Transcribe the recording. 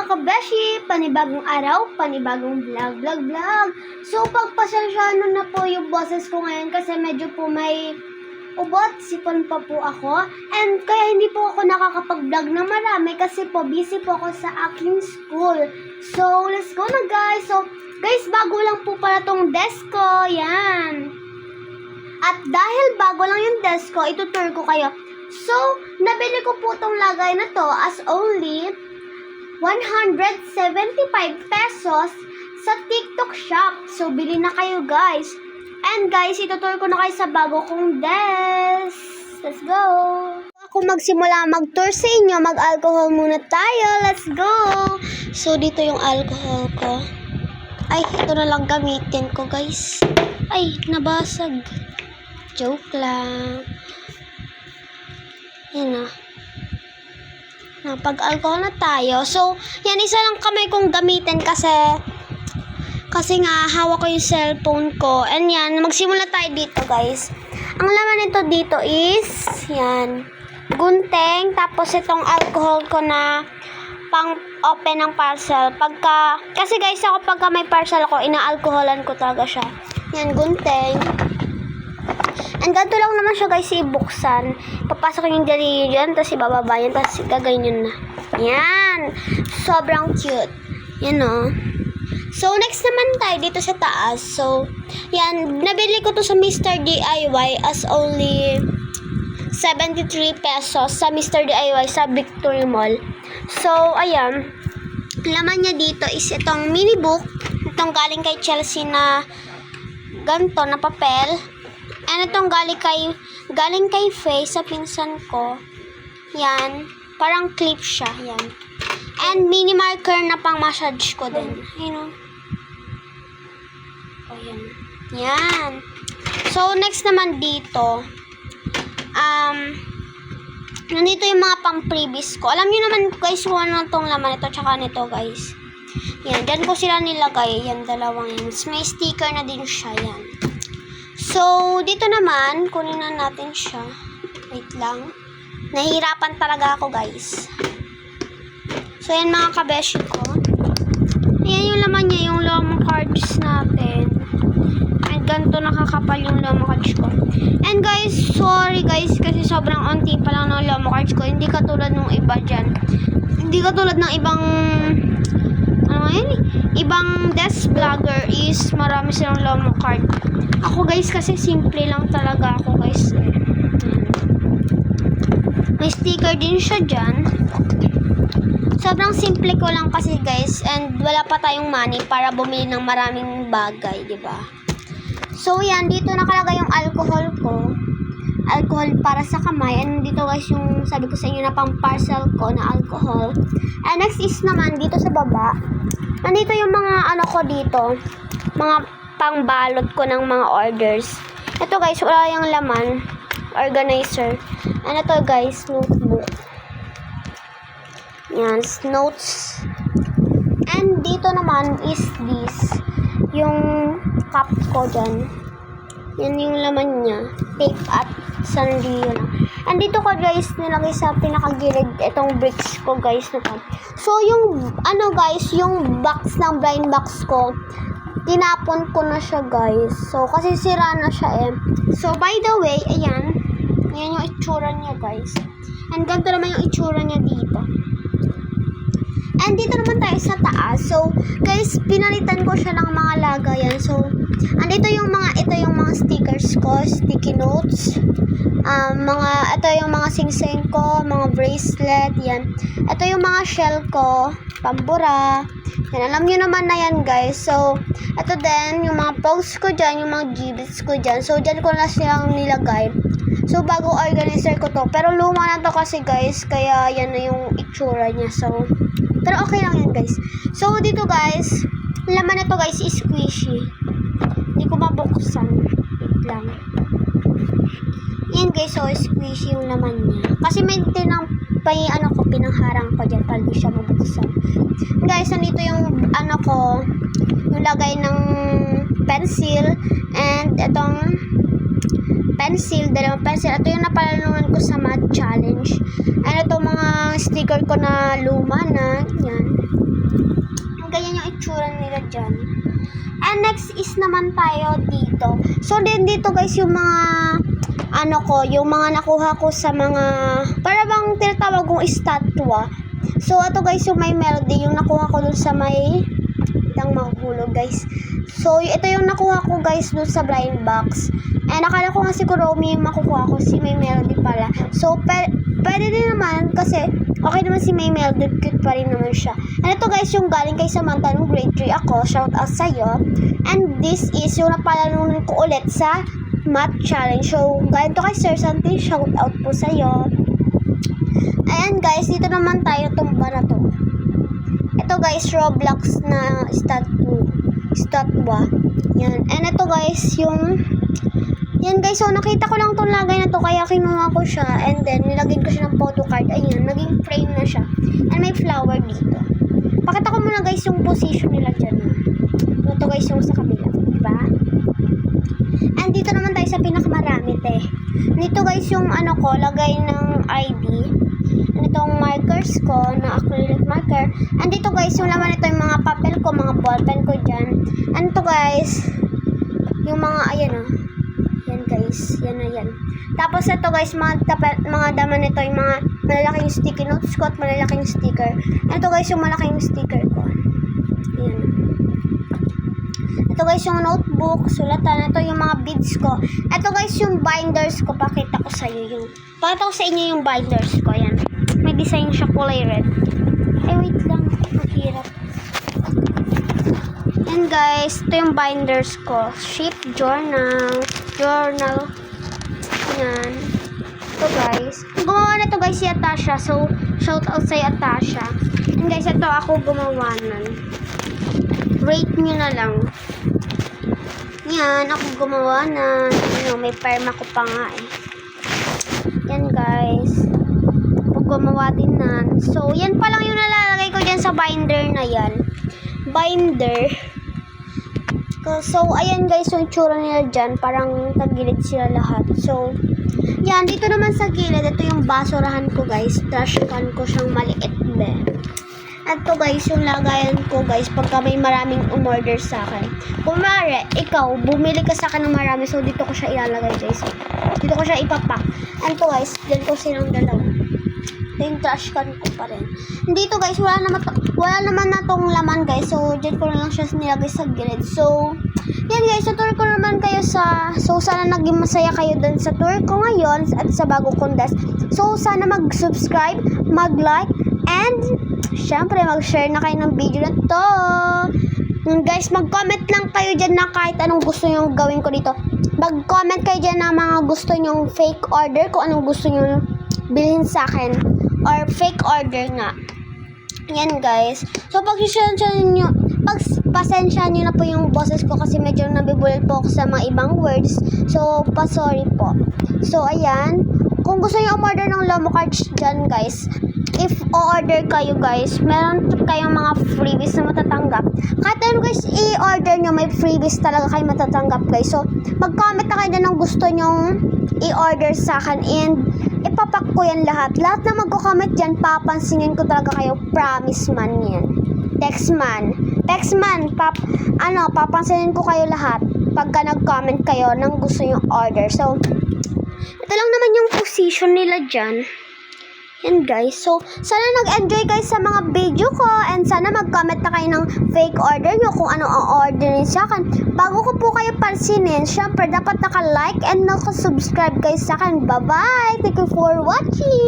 kabeshi, panibagong araw, panibagong vlog. So, pagpasensyahan na po yung boses ko ngayon kasi medyo po may ubot, sipon pa po ako. And kaya hindi po ako nakakapag-vlog na marami kasi po busy po ako sa aking school. So, let's go na guys. So, guys, bago lang po pala tong desk ko. Yan. At dahil bago lang yung desk ko, itutur ko kayo. So, nabili ko po tong lagay na to as only 175 pesos sa TikTok shop. So, bili na kayo guys. And guys, itutur ko na kayo sa bago kong desk. Let's go! Ako magsimula mag-tour sa inyo, mag-alcohol muna tayo. Let's go! So, dito yung alcohol ko. Ay, ito na lang gamitin ko guys. Ay, nabasag. Joke lang. Yan na. Napag-alcohol na tayo. So, yan, isa lang kamay kong gamitin kasi nga, hawak ko yung cellphone ko. And yan, magsimula tayo dito, guys. Ang laman nito dito is, yan, gunting. Tapos itong alcohol ko na pang-open ng parcel. Kasi guys, pagka may parcel ako, ina-alcoholan ko talaga siya. Yan, gunting. And ganito lang naman siya guys, ibuksan. Papasok yung daliri dyan, tapos ibababa yan, tapos gaganyan na. Yan! Sobrang cute. Yan o. So, next naman tayo dito sa taas. So, yan. Nabili ko to sa Mr. DIY as only 73 pesos sa Mr. DIY sa Victory Mall. So, ayan. Laman niya dito is itong mini book. Itong galing kay Chelsea na ganito na papel. And itong galing kay Faye sa pinsan ko. Yan. Parang clip siya. Yan. And mini marker na pang massage ko din. You know. Oh, yan. Yan. So, next naman dito. Nandito yung mga pang previous ko. Alam niyo naman guys kung ano itong laman ito tsaka nito guys. Yan. Diyan ko sila nilagay. Yan. Dalawang yan. May sticker na din siya. Yan. So, dito naman, kunin na natin siya. Wait lang. Nahihirapan talaga ako, guys. So, yan mga kabeshi ko. Ayan yung laman niya, yung lomo cards natin. At ganito nakakapal yung lomo cards ko. And guys, sorry guys, kasi sobrang onti pa lang ng lomo cards ko. Hindi katulad ng iba dyan. Hindi katulad ng ibang ibang desk vlogger is marami silang lomo card. Ako guys kasi simple lang talaga ako guys. May sticker din siya dyan. Sobrang simple ko lang kasi guys and wala pa tayong money para bumili ng maraming bagay, di ba? So yan, dito nakalagay yung alcohol ko. Alcohol para sa kamay. And dito guys yung sabi ko sa inyo na pang parcel ko na alcohol. And next is naman dito sa baba. Nandito yung mga ano ko dito. Mga pangbalot ko ng mga orders. Ito guys, wala yung laman. Organizer. And ito guys, notebook. Yan, notes. And dito naman is this. Yung cup ko dyan. Yan yung laman niya. Tape at sanrio lang. And dito ko guys, nilagay sa pinakagilid itong bricks ko guys na to. So yung ano guys, yung box ng blind box ko, tinapon ko na siya guys. So kasi sira na siya eh. So by the way, ayan. Ayan yung itsura niya guys. And ganito naman yung itsura niya dito. And dito naman tayo sa taas. So, guys, pinalitan ko siya ng mga lagayan. So, andito yung ito yung mga stickers ko, sticky notes. Ito yung mga sing-sing ko, mga bracelet, yan. Ito yung mga shell ko, pambura. Yan, alam niyo naman na yan, guys. So, ito din, yung mga posts ko dyan, yung mga gibbets ko dyan. So, dyan ko na silang nilagay. So, bago organizer ko to. Pero luma na to kasi, guys. Kaya, yan na yung itsura niya. So, pero okay lang yan guys. So dito guys, laman na to guys is squishy. Hindi ko mabuksan. Wait lang. Yan guys, so squishy yung laman niya. Kasi may pinangharang ko dyan para di siya mabuksan. Guys, nandito yung yung lagay ng pencil and itong pencil, dalawang pencil. Ito yung napalalunan ko sa math challenge. And ito mga sticker ko na luma na. Yan. itsura nila dyan. And next is naman tayo dito. So, din dito guys, yung mga, yung mga nakuha ko sa mga, para bang tinatawag kong estatwa. So, ito guys, yung may melody, yung nakuha ko dun sa may, itang maghulog guys. So, ito yung nakuha ko guys dun sa blind box. And akala ko nga si Kuromi yung makukuha ko, si May Melody pala. So, pwede din naman kasi okay naman si May Melody, cute pa rin naman siya. And ito guys, yung galing kay Samantha nung grade 3 ako, shout out sa'yo. And this is yung napalanunan ko ulit sa math challenge. So, galing to kay Sir Santi, shout out po sa'yo. Ayan guys, dito naman tayo tumba na to. Ito guys, Roblox na statwa. Yan. And ito guys, yan guys, so nakita ko lang tong lagay na to, kaya kinuha ko siya. And then, nilagyan ko siya ng photo card. Ayan, naging frame na siya. And may flower dito. Pakita ko muna guys yung position nila dyan. Ito guys, yung sa kabila. Diba? And dito naman tayo sa pinakamarami, te. Dito guys, yung lagay ng ID. And itong markers ko, na acrylic marker. And dito guys, yung laman ito, yung mga papel ko, mga ballpen ko dyan. And ito guys, yung mga, ayan yan guys, yan na yan. Tapos ito guys, mga daman nito, yung mga malalaking sticky notes ko at malalaking sticker. And ito guys, yung malaking sticker ko. Ayan. Ito guys, yung notebook, sulatan. Ito yung mga beads ko. Ito guys, yung binders ko. Pakita ko sa inyo yung binders ko. Ayan. May design siya, kulay red. Ay, wait lang. Mahirap. And guys, ito yung binders ko. Shape journal. Ayan. Ito guys. Gumawa na to guys si Atasha. So, shout out sa Atasha. And guys, ito ako gumawa nun. Rate nyo na lang. Yan, ako gumawa na. May perma ko pa nga eh. Yan guys. Ako gumawa din na. So, yan pa lang yung nalalagay ko dyan sa binder na yan. Binder. So, ayan guys, yung itsura nila dyan. Parang tagilid sila lahat. So, yan. Dito naman sa gilid, ito yung basurahan ko guys. Trash can ko siyang maliit be. At to guys, yung lagayan ko guys, pagka may maraming umorder sa akin. Kung maaari, ikaw, bumili ka sa akin ng marami. So, dito ko siya ilalagay guys. Dito ko siya ipapak. And to guys, dyan ko silang dalawa. Ito yung trash can ko pa rin. Dito guys, wala naman na tong laman guys. So, dyan ko na lang siya nilagay sa gilid. So, yan guys, sa tour ko naman kayo so, sana naging masaya kayo dun sa tour ko ngayon at sa bago kong desk. So, sana mag-subscribe, mag-like, and syempre, mag-share na kayo ng video na to. Guys, mag-comment lang kayo dyan na kahit anong gusto nyo gawin ko dito. Mag-comment kayo dyan na mga gusto nyong fake order, kung anong gusto nyo bilhin sa akin. Or fake order nga. Yan guys. So, pasensya nyo na po yung boses ko kasi medyo nabibulit po ako sa mga ibang words. So, sorry po. So, ayan. Kung gusto nyo umorder ng Lomo cards dyan guys, if o-order kayo guys, meron kayong mga freebies na matatanggap. Kahit ano guys, i-order nyo, may freebies talaga kayo matatanggap guys. So, mag-comment na kayo dyan ng gusto nyong i-order sa akin and ipapak ko yan lahat. Lahat na mag-comment dyan, papansinin ko talaga kayo. Promise man yan. Text man, papansinin ko kayo lahat pagka nag-comment kayo ng gusto nyong order. So, ito lang naman yung position nila dyan. Yan guys. So, sana nag-enjoy guys sa mga video ko and sana mag-comment na kayo ng fake order nyo kung ano ang orderin sa akin. Bago ko po kayo pansinin, syempre dapat naka-like and naka-subscribe guys sa akin. Bye-bye! Thank you for watching!